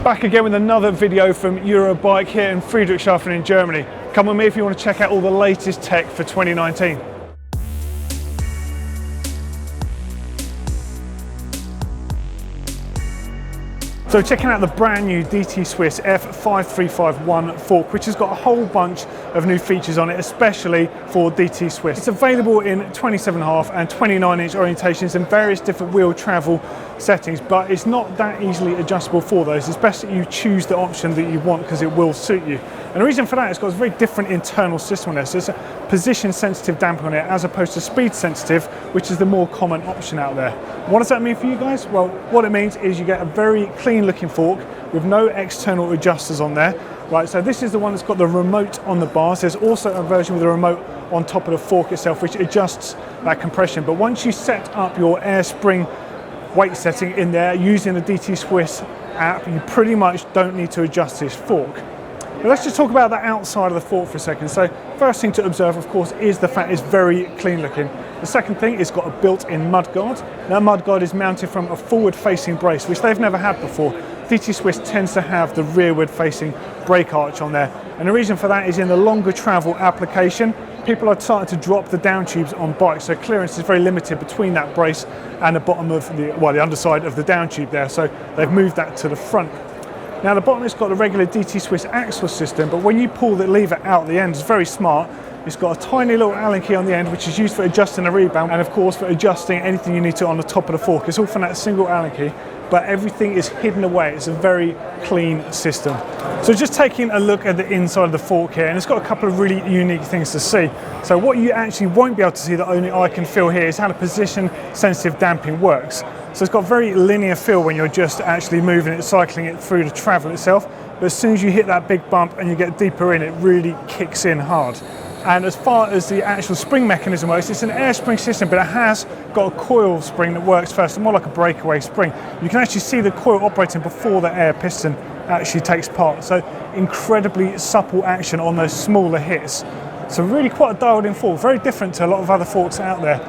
Back again with another video from Eurobike here in Friedrichshafen in Germany. Come with me if you want to check out all the latest tech for 2019. So checking out the brand new DT Swiss F5351 fork, which has got a whole bunch of new features on it, especially for DT Swiss. It's available in 27.5 and 29-inch orientations and various different wheel travel settings, but it's not that easily adjustable for those. It's best that you choose the option that you want because it will suit you. And the reason for that is it's got a very different internal system on there. So it's a position sensitive damping on it as opposed to speed sensitive, which is the more common option out there. What does that mean for you guys? Well, what it means is you get a very clean looking fork with no external adjusters on there. Right, so this is the one that's got the remote on the bars. There's also a version with a remote on top of the fork itself, which adjusts that compression. But once you set up your air spring weight setting in there using the DT Swiss app, you pretty much don't need to adjust this fork. But let's just talk about the outside of the fork for a second. So first thing to observe, of course, is the fact it's very clean looking. The second thing, it's got a built-in mudguard. That mudguard is mounted from a forward-facing brace, which they've never had before. DT Swiss tends to have the rearward-facing brake arch on there. And the reason for that is in the longer travel application, people are starting to drop the down tubes on bikes, so clearance is very limited between that brace and the bottom of the underside of the down tube there. So they've moved that to the front. Now the bottom has got the regular DT Swiss axle system, but when you pull the lever out the end, it's very smart. It's got a tiny little Allen key on the end, which is used for adjusting the rebound and of course for adjusting anything you need to on the top of the fork. It's all from that single Allen key, but everything is hidden away. It's a very clean system. So just taking a look at the inside of the fork here, and it's got a couple of really unique things to see. So what you actually won't be able to see that only I can feel here is how the position sensitive damping works. So it's got a very linear feel when you're just actually moving it, cycling it through the travel itself. But as soon as you hit that big bump and you get deeper in, it really kicks in hard. And as far as the actual spring mechanism works, it's an air spring system, but it has got a coil spring that works first, more like a breakaway spring. You can actually see the coil operating before the air piston actually takes part. So incredibly supple action on those smaller hits. So really quite a dialed in fork, very different to a lot of other forks out there.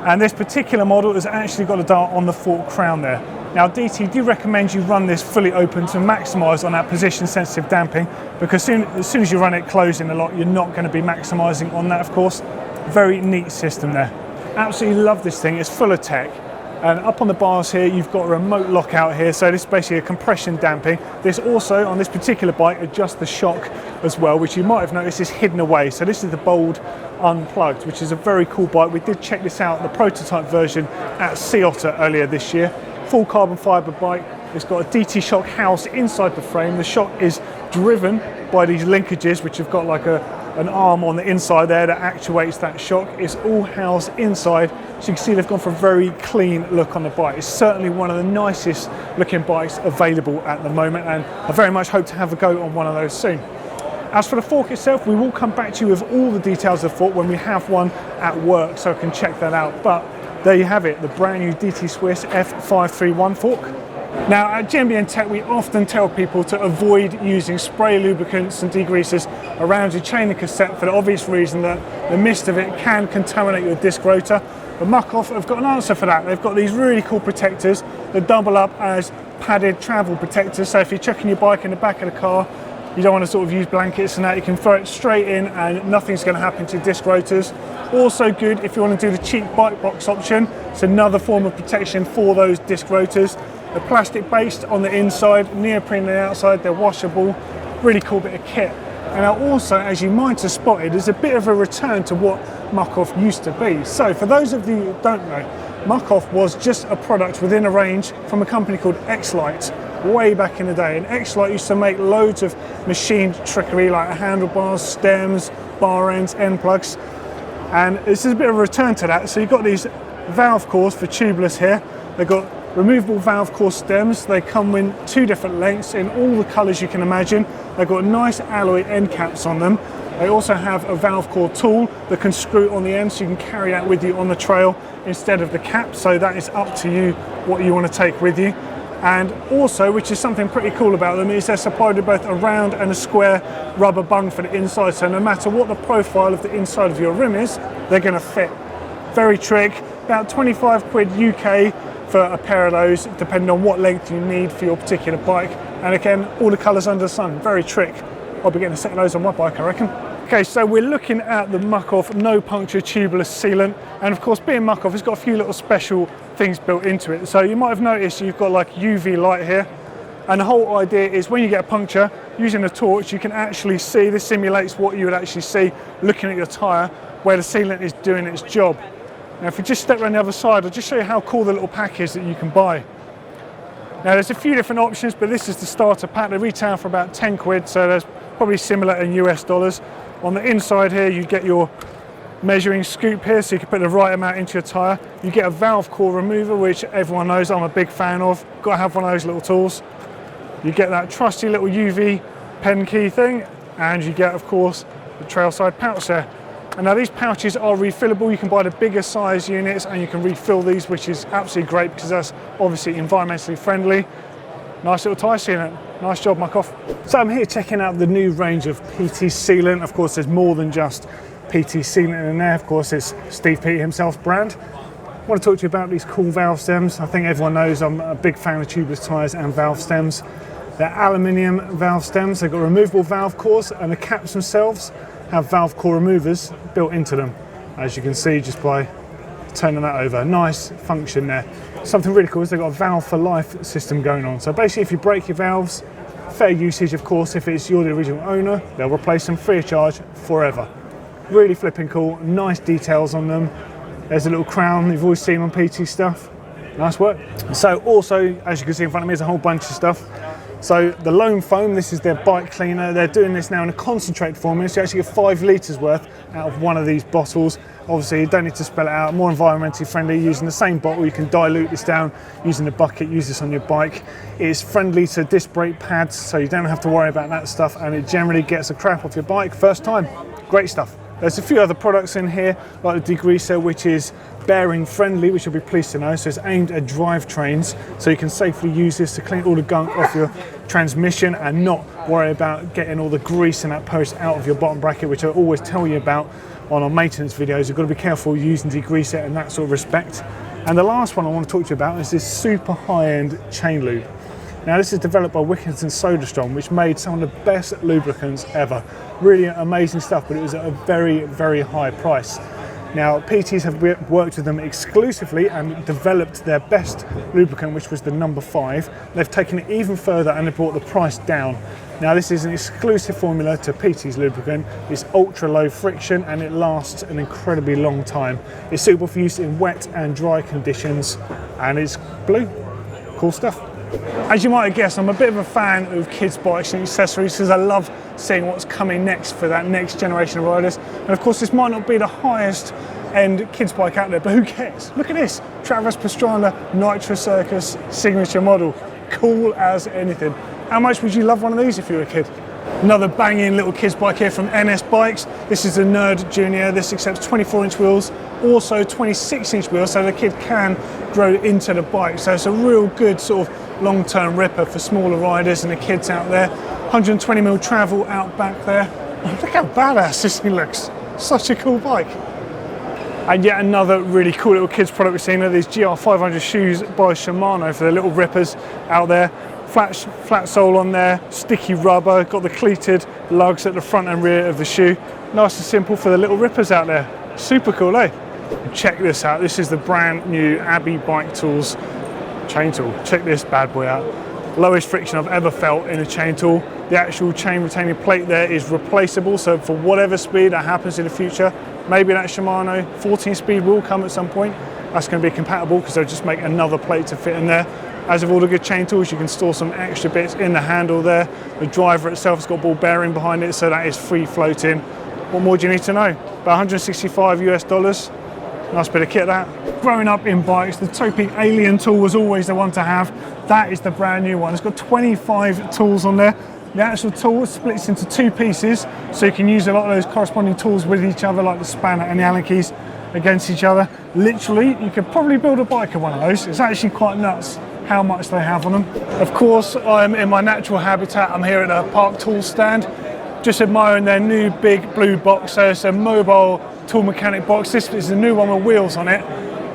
And this particular model has actually got a dial on the fork crown there. Now DT do recommend you run this fully open to maximise on that position sensitive damping, because as soon as you run it closed in a lot, you're not going to be maximising on that, of course. Very neat system there. Absolutely love this thing, it's full of tech. And up on the bars here, you've got a remote lockout here, so this is basically a compression damping. This also, on this particular bike, adjusts the shock as well, which you might have noticed is hidden away. So this is the Bold Unplugged, which is a very cool bike. We did check this out, the prototype version, at Sea Otter earlier this year. Full carbon fibre bike. It's got a DT shock house inside the frame. The shock is driven by these linkages, which have got like an arm on the inside there that actuates that shock. It's all housed inside, so you can see they've gone for a very clean look on the bike. It's certainly one of the nicest looking bikes available at the moment, and I very much hope to have a go on one of those soon. As for the fork itself, we will come back to you with all the details of the fork when we have one at work, so I can check that out. But there you have it, the brand new DT Swiss F531 fork. Now at GMBN Tech, we often tell people to avoid using spray lubricants and degreasers around your chain and cassette for the obvious reason that the mist of it can contaminate your disc rotor. But Muc-Off have got an answer for that. They've got these really cool protectors that double up as padded travel protectors. So if you're chucking your bike in the back of the car, you don't want to sort of use blankets and that, you can throw it straight in and nothing's going to happen to your disc rotors. Also good if you want to do the cheap bike box option. It's another form of protection for those disc rotors. They're plastic based on the inside, neoprene on the outside, they're washable. Really cool bit of kit. And now also, as you might have spotted, there's a bit of a return to what Muc-Off used to be. So for those of you who don't know, Muc-Off was just a product within a range from a company called X-Lite way back in the day. And X-Lite used to make loads of machined trickery like handlebars, stems, bar ends, end plugs. And this is a bit of a return to that. So you've got these valve cores for tubeless here. They've got removable valve core stems. They come in two different lengths in all the colours you can imagine. They've got nice alloy end caps on them. They also have a valve core tool that can screw on the end, so you can carry that with you on the trail instead of the cap. So that is up to you what you want to take with you. And also, which is something pretty cool about them, is they're supplied with both a round and a square rubber bung for the inside. So no matter what the profile of the inside of your rim is, they're going to fit. Very trick, about 25 quid UK, for a pair of those, depending on what length you need for your particular bike. And again, all the colours under the sun, very trick. I'll be getting a set of those on my bike, I reckon. Okay, so we're looking at the Muc-Off no puncture tubeless sealant, and of course being Muc-Off, it's got a few little special things built into it. So you might have noticed you've got like UV light here, and the whole idea is when you get a puncture, using a torch, you can actually see, this simulates what you would actually see looking at your tyre, where the sealant is doing its job. Now if we just step around the other side, I'll just show you how cool the little pack is that you can buy. Now there's a few different options, but this is the starter pack. They retail for about 10 quid, so that's probably similar in US dollars. On the inside here, you get your measuring scoop here, so you can put the right amount into your tyre. You get a valve core remover, which everyone knows I'm a big fan of. Got to have one of those little tools. You get that trusty little UV pen key thing, and you get, of course, the trail side pouch there. And now these pouches are refillable. You can buy the bigger size units and you can refill these, which is absolutely great because that's obviously environmentally friendly. Nice little tyre sealant. Nice job, Muc-Off. So I'm here checking out the new range of Peaty sealant. Of course, there's more than just Peaty sealant in there. Of course, it's Steve Peaty himself's brand. I want to talk to you about these cool valve stems. I think everyone knows I'm a big fan of tubeless tyres and valve stems. They're aluminium valve stems. They've got removable valve cores, and the caps themselves have valve core removers built into them, as you can see just by turning that over. Nice function there. Something really cool is they've got a valve for life system going on. So basically if you break your valves, fair usage of course, if you're the original owner, they'll replace them free of charge forever. Really flipping cool, nice details on them. There's a little crown you've always seen on PT stuff. Nice work. So also, as you can see in front of me, there's a whole bunch of stuff. So the loam foam, this is their bike cleaner. They're doing this now in a concentrate formula, so you actually get 5 litres worth out of one of these bottles. Obviously you don't need to spell it out, more environmentally friendly. Using the same bottle, you can dilute this down using the bucket, use this on your bike. It's friendly to disc brake pads, so you don't have to worry about that stuff, and it generally gets the crap off your bike first time. Great stuff. There's a few other products in here, like the degreaser, which is bearing friendly, which you'll be pleased to know. So it's aimed at drivetrains, so you can safely use this to clean all the gunk off your transmission and not worry about getting all the grease and that post out of your bottom bracket, which I always tell you about on our maintenance videos. You've got to be careful using degreaser in that sort of respect. And the last one I want to talk to you about is this super high-end chain lube. Now this is developed by Wilkinson SodaStrong, which made some of the best lubricants ever. Really amazing stuff, but it was at a very, very high price. Now PTs have worked with them exclusively and developed their best lubricant, which was the number 5. They've taken it even further and they've brought the price down. Now this is an exclusive formula to PT's lubricant. It's ultra low friction and it lasts an incredibly long time. It's suitable for use in wet and dry conditions, and it's blue. Cool stuff. As you might have guessed, I'm a bit of a fan of kids' bikes and accessories because I love seeing what's coming next for that next generation of riders. And of course, this might not be the highest end kids' bike out there, but who cares? Look at this, Traverse Pastrana Nitro Circus signature model. Cool as anything. How much would you love one of these if you were a kid? Another banging little kids' bike here from NS Bikes. This is the Nerd Junior. This accepts 24-inch wheels, also 26-inch wheels, so the kid can grow into the bike. So it's a real good sort of long-term ripper for smaller riders and the kids out there. 120mm travel out back there. Oh, look how badass this thing looks. Such a cool bike. And yet another really cool little kids product we've seen are these GR500 shoes by Shimano for the little rippers out there. Flat sole on there, sticky rubber, got the cleated lugs at the front and rear of the shoe. Nice and simple for the little rippers out there. Super cool, eh? Check this out. This is the brand new Abbey Bike Tools chain tool. Check this bad boy out. Lowest friction I've ever felt in a chain tool. The actual chain retaining plate there is replaceable, so for whatever speed that happens in the future, maybe that Shimano 14 speed will come at some point. That's going to be compatible because they'll just make another plate to fit in there. As with all the good chain tools, you can store some extra bits in the handle there. The driver itself has got ball bearing behind it, so that is free floating. What more do you need to know? About $165 US. Nice bit of kit that. Growing up in bikes, the Topeak Alien tool was always the one to have. That is the brand new one. It's got 25 tools on there. The actual tool splits into 2 pieces, so you can use a lot of those corresponding tools with each other, like the spanner and the Allen keys against each other. Literally, you could probably build a bike of one of those. It's actually quite nuts how much they have on them. Of course, I'm in my natural habitat. I'm here at a Park Tool stand, just admiring their new big blue box. So it's a mobile tool mechanic box. This is a new one with wheels on it.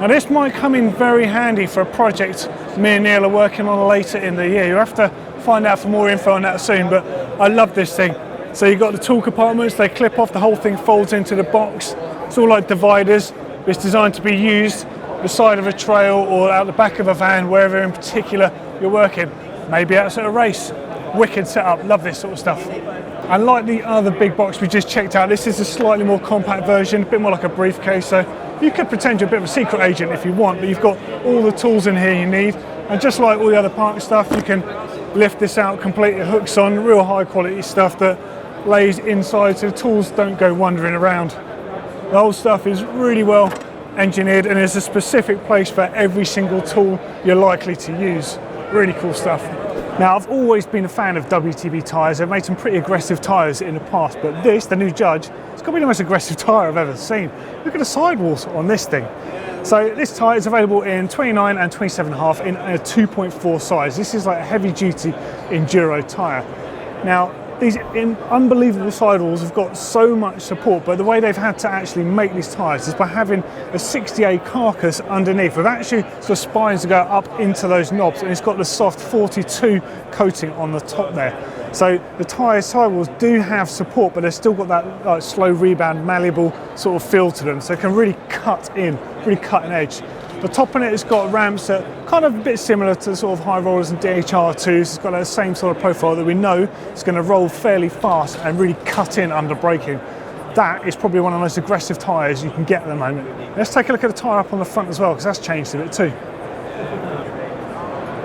Now this might come in very handy for a project me and Neil are working on later in the year. You'll have to find out for more info on that soon, but I love this thing. So you've got the tool compartments, they clip off, the whole thing folds into the box. It's all like dividers. It's designed to be used the side of a trail or out the back of a van, wherever in particular you're working. Maybe out at a race. Wicked setup, love this sort of stuff. And like the other big box we just checked out, this is a slightly more compact version, a bit more like a briefcase. So you could pretend you're a bit of a secret agent if you want, but you've got all the tools in here you need. And just like all the other park stuff, you can lift this out completely, hooks on, real high quality stuff that lays inside so the tools don't go wandering around. The whole stuff is really well engineered and there's a specific place for every single tool you're likely to use. Really cool stuff. Now, I've always been a fan of WTB tyres. They've made some pretty aggressive tyres in the past, but this, the new Judge, it's got to be the most aggressive tyre I've ever seen. Look at the sidewalls on this thing. So this tyre is available in 29 and 27.5 in a 2.4 size. This is like a heavy duty enduro tyre. Now, these unbelievable sidewalls have got so much support, but the way they've had to actually make these tyres is by having a 60A carcass underneath with actually sort of spines that go up into those knobs, and it's got the soft 42 coating on the top there. So the sidewalls do have support, but they've still got that slow rebound, malleable sort of feel to them, so it can really cut in, really cutting edge. The top on it has got ramps that are kind of a bit similar to sort of high rollers and DHR2s. It's got that same sort of profile that we know it's going to roll fairly fast and really cut in under braking. That is probably one of the most aggressive tyres you can get at the moment. Let's take a look at the tyre up on the front as well, because that's changed a bit too.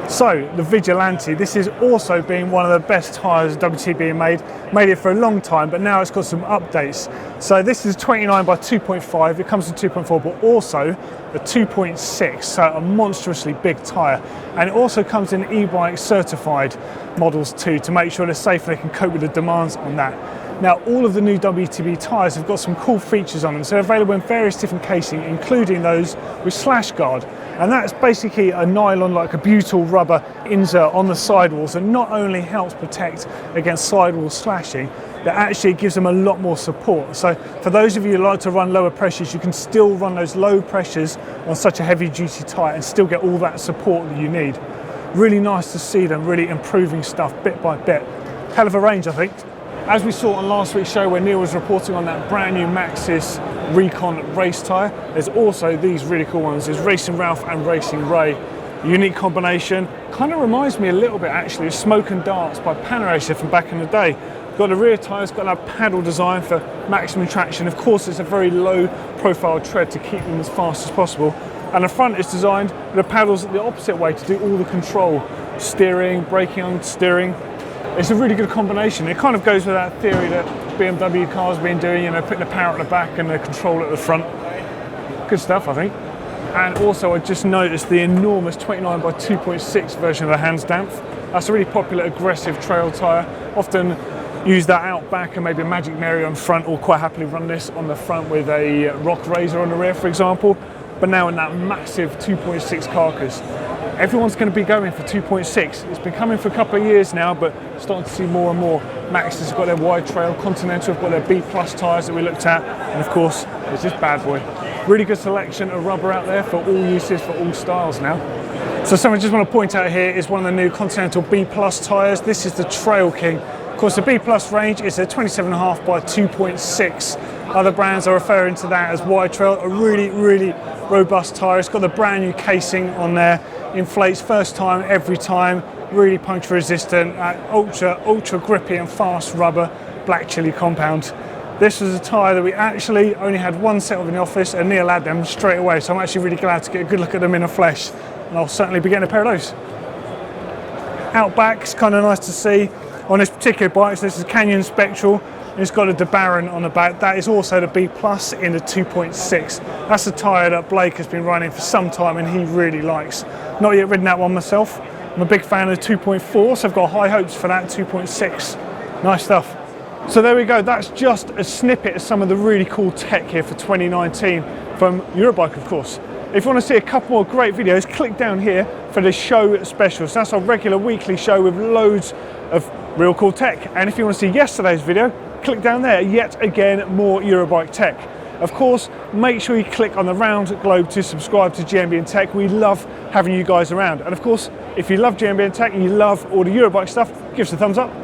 So the Vigilante, this is also been one of the best tyres WTB made it for a long time, but now it's got some updates. So this is 29 by 2.5, it comes in 2.4, but also a 2.6, so a monstrously big tyre. And it also comes in e-bike certified models too, to make sure they're safe and they can cope with the demands on that. Now, all of the new WTB tyres have got some cool features on them, so they're available in various different casing, including those with slash guard. And that's basically a nylon, like a butyl rubber insert on the sidewalls, and not only helps protect against sidewall slashing, that actually gives them a lot more support. So for those of you who like to run lower pressures, you can still run those low pressures on such a heavy duty tyre and still get all that support that you need. Really nice to see them really improving stuff bit by bit. Hell of a range, I think. As we saw on last week's show when Neil was reporting on that brand new Maxxis Recon race tyre, there's also these really cool ones. There's Racing Ralph and Racing Ray. A unique combination. Kind of reminds me a little bit actually of Smoke and Darts by Panaracer from back in the day. Got the rear tyres, got that paddle design for maximum traction. Of course, it's a very low profile tread to keep them as fast as possible. And the front is designed with the paddles the opposite way to do all the control. Steering, braking on steering. It's a really good combination. It kind of goes with that theory that BMW cars have been doing, you know, putting the power at the back and the control at the front. Good stuff, I think. And also I just noticed the enormous 29 by 2.6 version of the Hands Damp. That's a really popular aggressive trail tyre. Often use that out back and maybe a Magic Mary on front, or quite happily run this on the front with a Rock Razor on the rear, for example. But now in that massive 2.6 carcass. Everyone's going to be going for 2.6. It's been coming for a couple of years now, but starting to see more and more. Maxxis has got their wide trail, Continental have got their B+ tyres that we looked at, and of course, there's this bad boy. Really good selection of rubber out there for all uses, for all styles now. So something I just want to point out here is one of the new Continental B+ tyres. This is the Trail King. Of course, the B+ range is a 27.5 by 2.6. Other brands are referring to that as wide trail, a really, really robust tyre. It's got the brand new casing on there. Inflates first time, every time, really puncture resistant, ultra grippy and fast rubber, black chili compound. This was a tyre that we actually only had one set of in the office, and Neil had them straight away, so I'm actually really glad to get a good look at them in the flesh, and I'll certainly be getting a pair of those. Out back, it's kind of nice to see. On this particular bike, so this is Canyon Spectral, and it's got a DeBaron on the back. That is also the B+ in the 2.6. That's a tyre that Blake has been running for some time and he really likes. Not yet ridden that one myself. I'm a big fan of the 2.4, so I've got high hopes for that 2.6. Nice stuff. So there we go, that's just a snippet of some of the really cool tech here for 2019 from Eurobike, of course. If you want to see a couple more great videos, click down here for the show specials. That's our regular weekly show with loads of real cool tech. And if you want to see yesterday's video, click down there. Yet again, more Eurobike tech. Of course, make sure you click on the round globe to subscribe to GMBN Tech. We love having you guys around. And of course, if you love GMBN Tech and you love all the Eurobike stuff, give us a thumbs up.